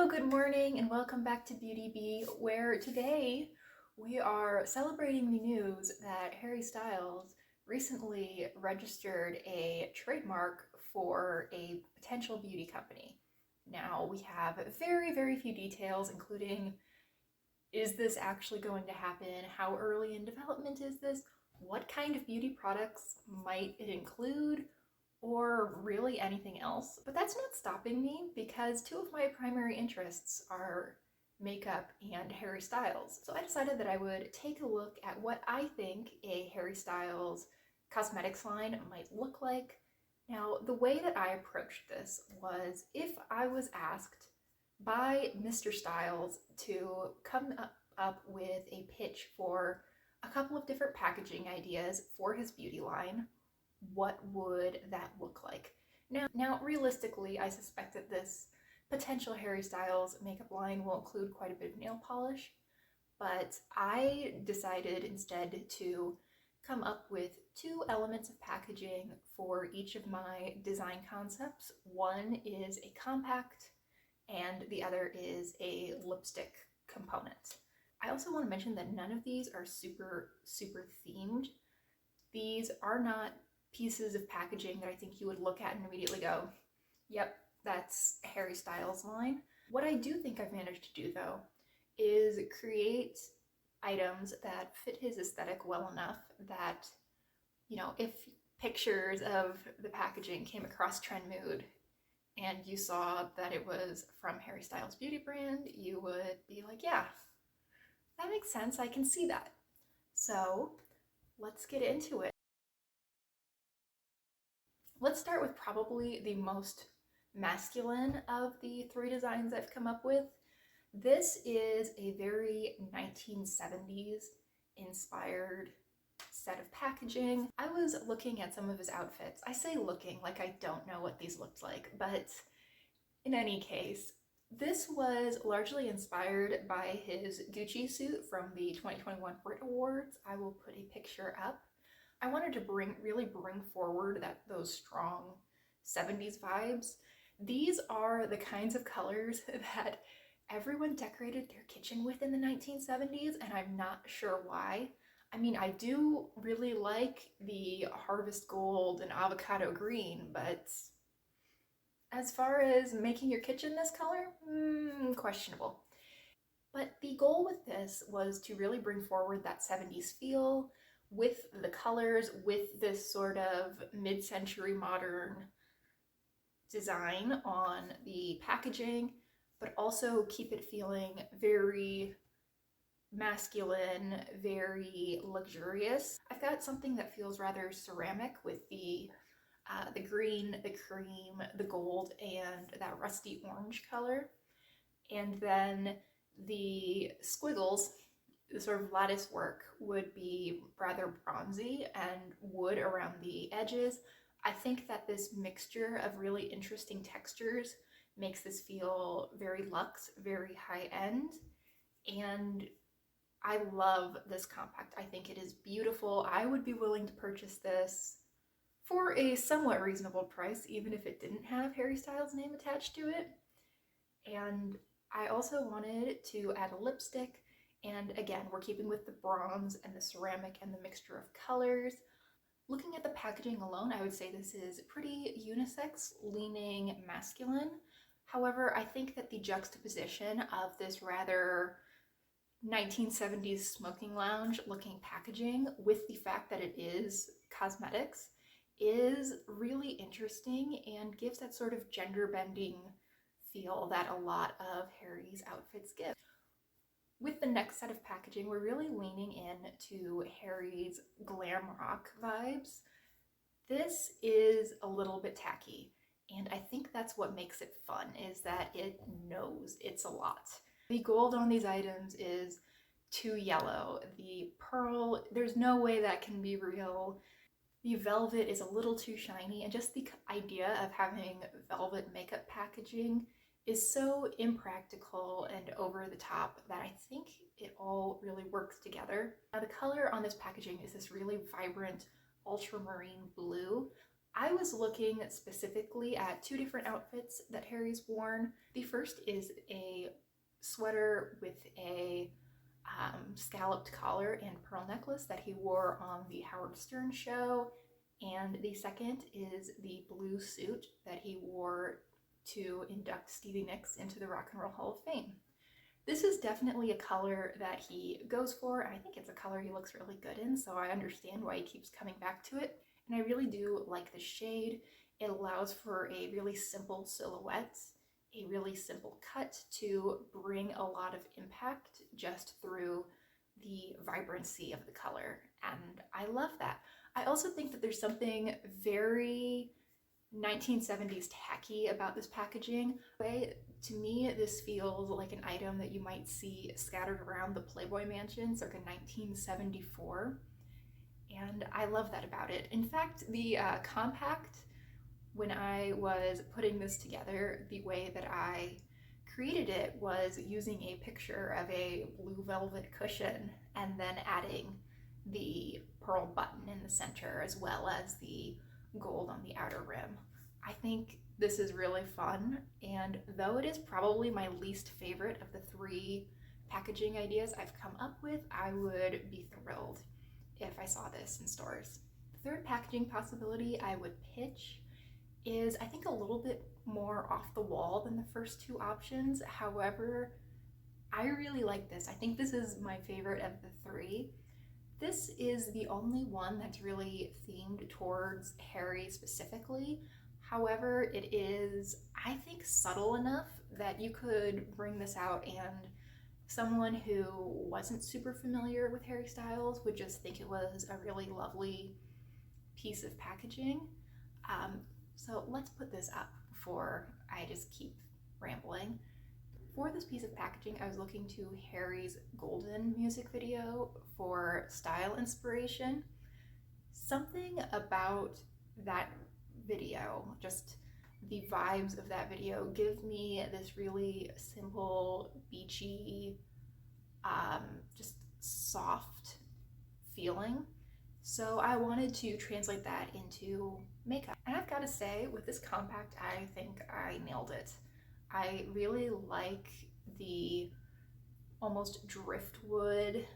Hello, good morning, and welcome back to Beauty Bee, where today we are celebrating the news that Harry Styles recently registered a trademark for a potential beauty company. Now, we have very few details, including is this actually going to happen? How early in development is this? What kind of beauty products might it include? Or really anything else. But that's not stopping me because two of my primary interests are makeup and Harry Styles. So I decided that I would take a look at what I think a Harry Styles cosmetics line might look like. Now, the way that I approached this was if I was asked by Mr. Styles to come up with a pitch for a couple of different packaging ideas for his beauty line, what would that look like? Now, realistically, I suspect that this potential Harry Styles makeup line will include quite a bit of nail polish, but I decided instead to come up with two elements of packaging for each of my design concepts. One is a compact and the other is a lipstick component. I also want to mention that none of these are super themed. These are not pieces of packaging that I think you would look at and immediately go, yep, that's Harry Styles' line. What I do think I've managed to do, though, is create items that fit his aesthetic well enough that, if pictures of the packaging came across Trendmood and you saw that it was from Harry Styles' beauty brand, you would be like, yeah, that makes sense, I can see that. So let's get into it. Let's start with probably the most masculine of the three designs I've come up with. This is a very 1970s inspired set of packaging. I was looking at some of his outfits. I say looking like I don't know what these looked like, but in any case, this was largely inspired by his Gucci suit from the 2021 Brit Awards. I will put a picture up. I wanted to really bring forward those strong 70s vibes. These are the kinds of colors that everyone decorated their kitchen with in the 1970s, and I'm not sure why. I mean, I do really like the harvest gold and avocado green, but as far as making your kitchen this color, questionable. But the goal with this was to really bring forward that 70s feel with the colors, with this sort of mid-century modern design on the packaging, but also keep it feeling very masculine, very luxurious. I've got something that feels rather ceramic with the green, the cream, the gold, and that rusty orange color. And then the squiggles, the sort of lattice work, would be rather bronzy and wood around the edges. I think that this mixture of really interesting textures makes this feel very luxe, very high end, and I love this compact. I think it is beautiful. I would be willing to purchase this for a somewhat reasonable price, even if it didn't have Harry Styles' name attached to it. And I also wanted to add a lipstick, and again, we're keeping with the bronze and the ceramic and the mixture of colors. Looking at the packaging alone, I would say this is pretty unisex, leaning masculine. However, I think that the juxtaposition of this rather 1970s smoking lounge looking packaging with the fact that it is cosmetics is really interesting and gives that sort of gender bending feel that a lot of Harry's outfits give. With the next set of packaging, we're really leaning into Harry's glam rock vibes. This is a little bit tacky, and I think that's what makes it fun, is that it knows it's a lot. The gold on these items is too yellow. The pearl, there's no way that can be real. The velvet is a little too shiny, and just the idea of having velvet makeup packaging is so impractical and over the top that I think it all really works together. Now, the color on this packaging is this really vibrant ultramarine blue. I was looking specifically at two different outfits that Harry's worn. The first is a sweater with a scalloped collar and pearl necklace that he wore on the Howard Stern show. And the second is the blue suit that he wore to induct Stevie Nicks into the Rock and Roll Hall of Fame. This is definitely a color that he goes for, and I think it's a color he looks really good in, so I understand why he keeps coming back to it. And I really do like the shade. It allows for a really simple silhouette, a really simple cut to bring a lot of impact just through the vibrancy of the color, and I love that. I also think that there's something very 1970s tacky about this packaging. To me, this feels like an item that you might see scattered around the Playboy Mansion circa 1974, and I love that about it. In fact, the compact, when I was putting this together, the way that I created it was using a picture of a blue velvet cushion and then adding the pearl button in the center as well as the gold on the outer rim. I think this is really fun, and though it is probably my least favorite of the three packaging ideas I've come up with, I would be thrilled if I saw this in stores. The third packaging possibility I would pitch is, I think, a little bit more off the wall than the first two options. However, I really like this. I think this is my favorite of the three. This is the only one that's really themed towards Harry specifically. However, it is, I think, subtle enough that you could bring this out and someone who wasn't super familiar with Harry Styles would just think it was a really lovely piece of packaging. So let's put this up before I just keep rambling. For this piece of packaging, I was looking to Harry's Golden music video for style inspiration. Something about that video, just the vibes of that video, give me this really simple, beachy, just soft feeling. So I wanted to translate that into makeup. And I've got to say, with this compact, I think I nailed it. I really like the almost driftwood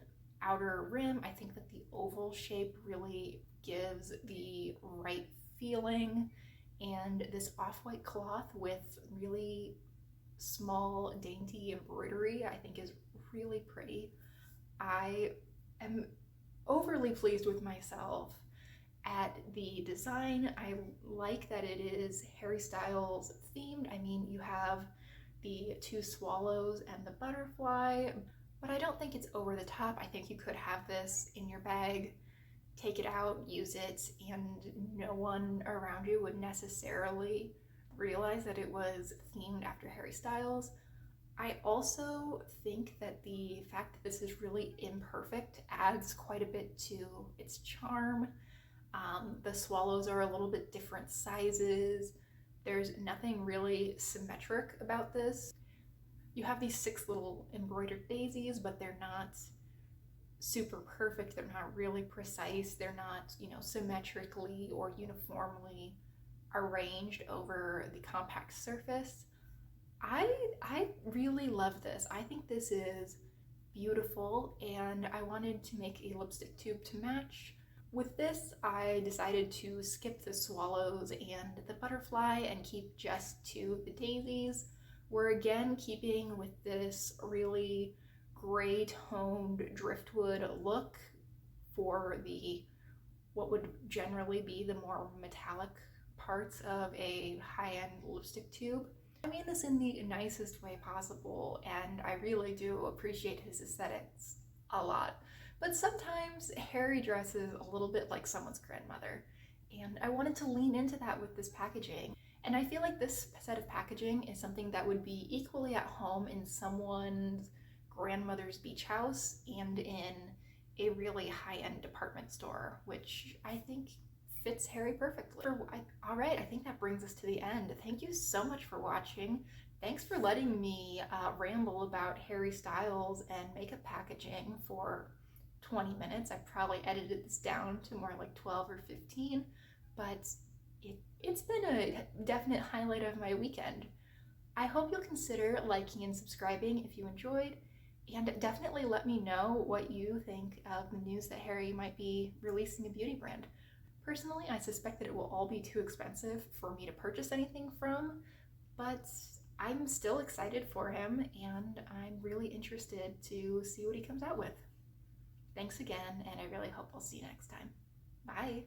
outer rim. I think that the oval shape really gives the right feeling, and this off-white cloth with really small, dainty embroidery I think is really pretty. I am overly pleased with myself at the design. I like that it is Harry Styles themed. I mean, you have the two swallows and the butterfly, but I don't think it's over the top. I think you could have this in your bag, take it out, use it, and no one around you would necessarily realize that it was themed after Harry Styles. I also think that the fact that this is really imperfect adds quite a bit to its charm. The swallows are a little bit different sizes. There's nothing really symmetric about this. You have these 6 little embroidered daisies, but they're not super perfect. They're not really precise. They're not, symmetrically or uniformly arranged over the compact surface. I really love this. I think this is beautiful, and I wanted to make a lipstick tube to match. With this, I decided to skip the swallows and the butterfly and keep just to the daisies. We're again keeping with this really gray toned driftwood look for the what would generally be the more metallic parts of a high-end lipstick tube. I mean this in the nicest way possible, and I really do appreciate his aesthetics a lot. But sometimes Harry dresses a little bit like someone's grandmother, and I wanted to lean into that with this packaging. And I feel like this set of packaging is something that would be equally at home in someone's grandmother's beach house and in a really high-end department store, which I think fits Harry perfectly. All right, I think that brings us to the end. Thank you so much for watching. Thanks for letting me ramble about Harry Styles and makeup packaging for 20 minutes. I probably edited this down to more like 12 or 15, but it It's been a definite highlight of my weekend. I hope you'll consider liking and subscribing if you enjoyed, and definitely let me know what you think of the news that Harry might be releasing a beauty brand. Personally, I suspect that it will all be too expensive for me to purchase anything from, but I'm still excited for him and I'm really interested to see what he comes out with. Thanks again, and I really hope I'll see you next time. Bye!